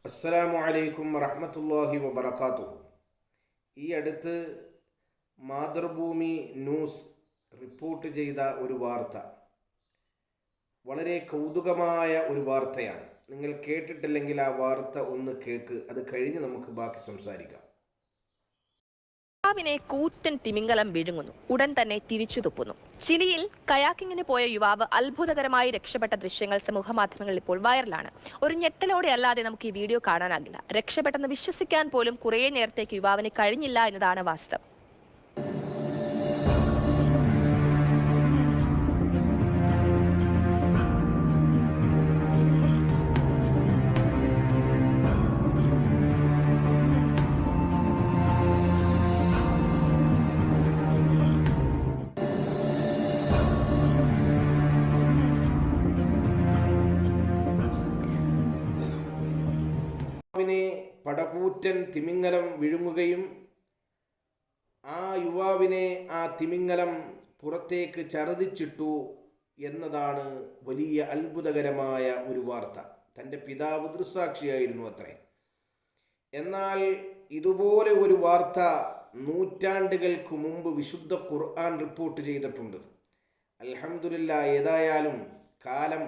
അസ്സലാമു അലൈക്കും വറഹ്മത്തുള്ളാഹി വബറകാതുഹു. ഈ അടുത്ത് മാതൃഭൂമി ന്യൂസ് റിപ്പോർട്ട് ചെയ്ത ഒരു വാർത്ത വളരെ കൗതുകമായ ഒരു വാർത്തയാണ്. നിങ്ങൾ കേട്ടിട്ടില്ലെങ്കിൽ ആ വാർത്ത ഒന്ന് കേൾക്ക്. അത് കഴിഞ്ഞ് നമുക്ക് ബാക്കി സംസാരിക്കാം. യുവാവിനെ കൂറ്റൻ തിമിംഗലം വിഴുങ്ങുന്നു, ഉടൻ തന്നെ തിരിച്ചു തുപ്പുന്നു. ചിലിയിൽ കയാക്കിങ്ങിന് പോയ യുവാവ് അത്ഭുതകരമായി രക്ഷപ്പെട്ട ദൃശ്യങ്ങൾ സമൂഹമാധ്യമങ്ങളിൽ ഇപ്പോൾ വൈറലാണ്. ഒരു ഞെട്ടലോടെ അല്ലാതെ നമുക്ക് ഈ വീഡിയോ കാണാനാകില്ല. രക്ഷപ്പെട്ടെന്ന് വിശ്വസിക്കാൻ പോലും കുറേ നേരത്തേക്ക് യുവാവിന് കഴിഞ്ഞില്ല എന്നതാണ് വാസ്തവം. യുവാവിനെ പടകൂറ്റൻ തിമിംഗലം വിഴുങ്ങുകയും ആ യുവാവിനെ ആ തിമിംഗലം പുറത്തേക്ക് ഛർദ്ദിച്ചിട്ടു എന്നതാണ് വലിയ അത്ഭുതകരമായ ഒരു വാർത്ത. തൻ്റെ പിതാവ് ദൃക്സാക്ഷിയായിരുന്നു അത്രേ. എന്നാൽ ഇതുപോലെ ഒരു വാർത്ത നൂറ്റാണ്ടുകൾക്ക് മുമ്പ് വിശുദ്ധ ഖുർആൻ റിപ്പോർട്ട് ചെയ്തിട്ടുണ്ട്. അൽഹംദുലില്ലാഹ്, ഏതായാലും കാലം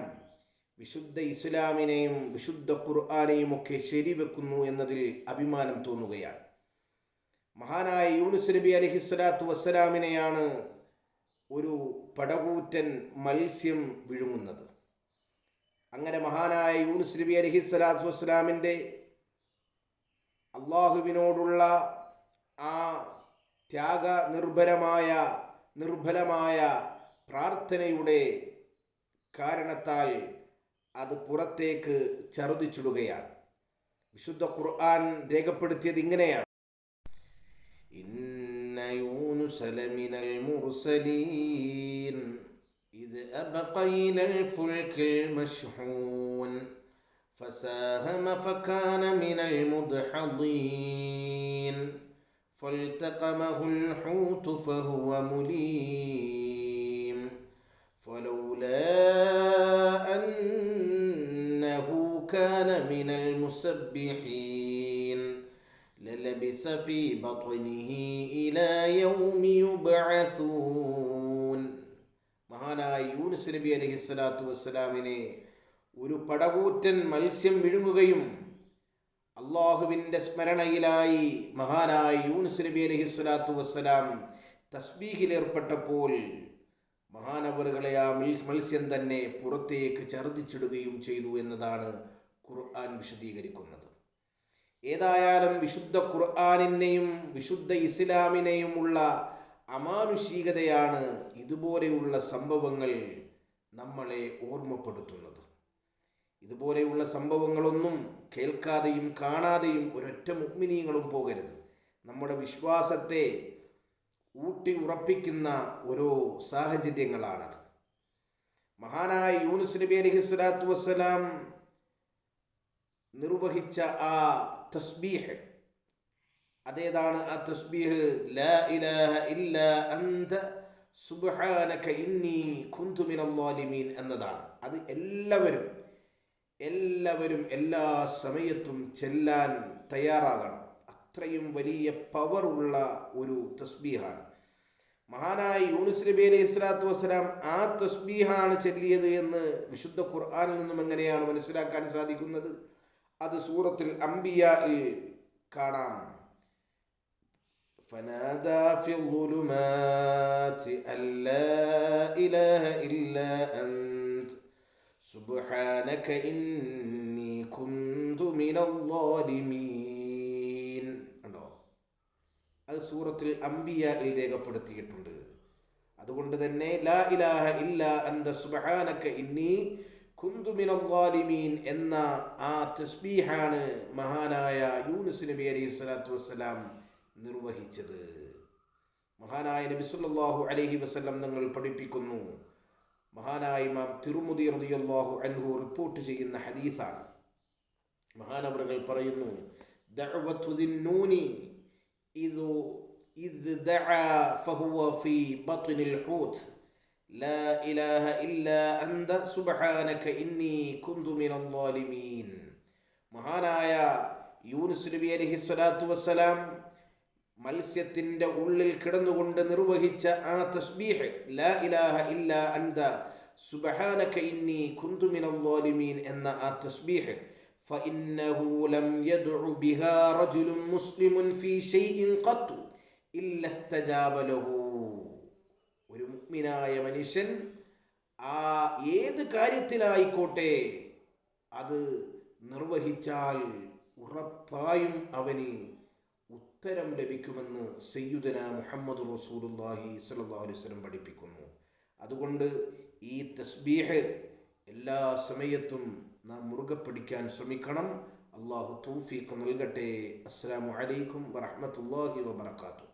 വിശുദ്ധ ഇസ്ലാമിനെയും വിശുദ്ധ ഖുർആനെയും ഒക്കെ ശരിവെക്കുന്നു എന്നതിൽ അഭിമാനം തോന്നുകയാണ്. മഹാനായ യൂനുസ് നബി അലൈഹിസ്സലാത്തു വസ്സലാമിനെയാണ് ഒരു പടകൂറ്റൻ മത്സ്യം വിഴുങ്ങുന്നത്. അങ്ങനെ മഹാനായ യൂനുസ് നബി അലൈഹിസ്സലാത്തു വസ്സലാമിൻ്റെ അള്ളാഹുവിനോടുള്ള ആ ത്യാഗ നിർഭലമായ പ്രാർത്ഥനയുടെ കാരണത്താൽ അത് പുറത്തേക്ക് ഛർദ്ദിച്ചിടുകയാണ്. വിശുദ്ധ ഖുർആൻ രേഖപ്പെടുത്തിയത് ഇങ്ങനെയാണ്: ഇന്ന യൂനുസ ലമിനൽ മുർസലീൻ ഇദ് അബഖ ഇലൽ ഫുൽകിൽ മശ്ഹൂൻ ഫസാഹമ ഫകാന മിനൽ മുദ്ഹദീൻ ഫൽതഖമഹുൽ ഹൂതു ഫഹുവ മുലീം ഫലൗലാ كان من المسبحين للبث في بطنه إلى يوم يبعثون. മഹാനായ യൂനുസ് നബി അലൈഹിസ്സലാത്തു വസ്സലാമിനെ ഒരു പടകൂറ്റൻ മത്സ്യം വിഴുങ്ങുകയും അള്ളാഹുവിൻ്റെ സ്മരണയിലായി മഹാനായ യൂനുസ് നബി അലൈഹിസ്സലാത്തു വസ്സലാം തസ്ബീഹിലേർപ്പെട്ടപ്പോൾ മഹാനവറുകളെ ആ മത്സ്യം തന്നെ പുറത്തേക്ക് ഛർദ്ദിച്ചിടുകയും ചെയ്തു എന്നതാണ് ഖുർആൻ വിശദീകരിക്കുന്നത്. ഏതായാലും വിശുദ്ധ ഖുർആനിനെയും വിശുദ്ധ ഇസ്ലാമിനെയുമുള്ള അമാനുഷികതയാണ് ഇതുപോലെയുള്ള സംഭവങ്ങൾ നമ്മളെ ഓർമ്മപ്പെടുത്തുന്നത്. ഇതുപോലെയുള്ള സംഭവങ്ങളൊന്നും കേൾക്കാതെയും കാണാതെയും ഒരൊറ്റ മുഅ്മിനീങ്ങളും പോകരുത്. നമ്മുടെ വിശ്വാസത്തെ ഊട്ടി ഉറപ്പിക്കുന്ന ഓരോ സാഹചര്യങ്ങളാണത്. മഹാനായ യൂനുസ് നബി അലൈഹിസ്സലാത്തു വസ്സലാം നിർവഹിച്ച ആ തസ്ബീഹ്, അതേതാണ് ആ തസ്ബീഹ്? ലാ ഇലാഹ ഇല്ലാ അൻത സുബ്ഹാനക ഇന്നി കുന്തു മിനൽ ളാലിമീൻ എന്നതാണ്. അത് എല്ലാവരും എല്ലാ സമയത്തും ചെല്ലാൻ തയ്യാറാകണം. അത്രയും വലിയ പവറുള്ള ഒരു തസ്ബീഹാണ്. മഹാനായ യൂനുസ് നബി അലൈഹി സ്വലാത്തു വസ്സലാം ആ തസ്ബീഹാണ് ചൊല്ലിയത് എന്ന് വിശുദ്ധ ഖുർആനിൽ നിന്നും എങ്ങനെയാണ് മനസ്സിലാക്കാൻ സാധിക്കുന്നത്? അത് സൂറത്തുൽ അംബിയായിൽ കാണാം. ഫനാദാ ഫിൽ ളുലുമാതി അല്ലാ ഇലാഹ ഇല്ലാ അൻത സുബ്ഹാനക ഇന്നി കുന്തു മിനൽ ളാലിമീൻ. അത് സൂറത്തുൽ അംബിയായിൽ രേഖപ്പെടുത്തിയിട്ടുണ്ട്. അതുകൊണ്ട് തന്നെ ലാ ഇലാഹ ഇല്ലാ അൻത സുബ്ഹാനക ഇന്നി കുന്തു മിനൽ ളാലിമീൻ എന്ന ആ തസ്ബീഹാണ് മഹാനായ യൂനുസ് നബി അലൈഹി സ്വലാത്തു വസ്സലാം നിർവഹിച്ചത്. മഹാനായ നബി സല്ലല്ലാഹു അലൈഹി വസല്ലം തങ്ങൾ പഠിപ്പിക്കുന്നു. മഹാനായ ഇമാം തിർമിദി റളിയല്ലാഹു അൻഹു റിപ്പോർട്ട് ചെയ്യുന്ന ഹദീസാണ്. മഹാനവറുകൾ പറയുന്നു: ദഅവതു ദിന്നൂനി إذ دعا فهو في بطن الحوت لا إله إلا أنت سبحانك إني كنت من الظالمين മഹാനായ യൂനുസ് നബി അലൈഹിസ്സലാത്തു വസ്സലാം മത്സ്യത്തിൻ്റെ ഉള്ളിൽ കിടന്നുകൊണ്ട് നിർവഹിച്ച ആ തസ്ബീഹ് ലാ ഇലാഹ ഇല്ലാ അൻത സുബ്ഹാനക ഇന്നി കുന്തു മിനൽ ളാലിമീൻ എന്ന ആ തസ്ബീഹ് ഫഇന്നഹു ലം യദ്ഉ ബിഹാ റജുലുൻ മുസ്ലിമുൻ ഫീ ഷൈഇൻ ഖത്തു ഇല്ല ഇസ്തജാബ ലഹു. ഒരു മുഅ്മിനായ മനുഷ്യൻ ആ ഏത് കാര്യത്തിലായിക്കോട്ടെ അത് നിർവഹിച്ചാൽ ഉറപ്പായും അവന് ഉത്തരം ലഭിക്കുമെന്ന് സയ്യിദുനാ മുഹമ്മദ് റസൂലുള്ളാഹി സ്വല്ലല്ലാഹു അലൈഹി വസല്ലം പഠിപ്പിക്കുന്നു. അതുകൊണ്ട് ഈ തസ്ബീഹ് എല്ലാ സമയത്തും നാം മുറുകെ പിടിക്കാൻ ശ്രമിക്കണം. അള്ളാഹു തൗഫീഖ് നൽകട്ടെ. അസ്സലാമു അലൈക്കും വറഹ്മത്തുള്ളാഹി വബറകാതുഹു.